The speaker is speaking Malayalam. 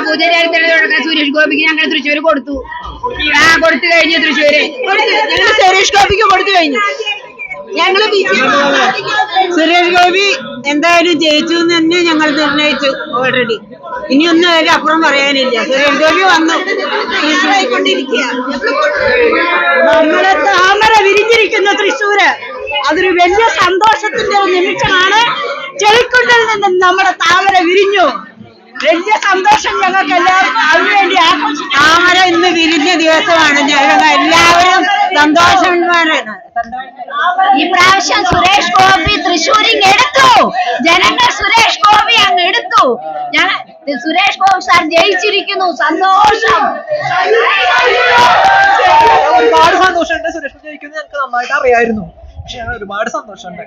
പുതുചരിത്രത്തിൽ സുരേഷ് ഗോപിക്ക് ഞങ്ങൾ തൃശ്ശൂര് കൊടുത്തു കഴിഞ്ഞു. സുരേഷ് ഗോപിക്ക് കൊടുത്തു കഴിഞ്ഞു. ഞങ്ങള് സുരേഷ് ഗോപി എന്തായാലും ജയിച്ചു എന്ന് തന്നെ ഞങ്ങൾ നിർണയിച്ചു ഓൾറെഡി. ഇനിയൊന്നും അതിന് അപ്പുറം പറയാനില്ല. സുരേഷ് ഗോപി വന്നു. നമ്മളെ താമര വിരിഞ്ഞിരിക്കുന്ന തൃശ്ശൂര് അതൊരു വലിയ സന്തോഷത്തിന്റെ ഒരു നിമിഷമാണ്. ചെളിക്കുണ്ടിൽ നിന്നും നമ്മുടെ താമര വിരിഞ്ഞു. വലിയ സന്തോഷം ഞങ്ങൾക്ക് എല്ലാവർക്കും അതിനുവേണ്ടി ആഘോഷിക്കും. താമര ഇന്ന് വിരിഞ്ഞ ദിവസമാണ്. ഞങ്ങൾ എല്ലാവരും സന്തോഷവാന്മാരാണ്. ഈ പ്രാവശ്യം സുരേഷ് ഗോപി തൃശ്ശൂരിങ് എടുത്തു. ജനങ്ങൾ സുരേഷ് ഗോപി അങ്ങ് എടുത്തു. സുരേഷ് ഗോപി സാർ ജയിച്ചിരിക്കുന്നു. സന്തോഷം. ഒരുപാട് സന്തോഷമുണ്ട്. സുരേഷ് ജയിക്കുന്നത് ഞങ്ങൾക്ക് നന്നായിട്ട് അറിയായിരുന്നു. പക്ഷെ ഒരുപാട് സന്തോഷമുണ്ട്.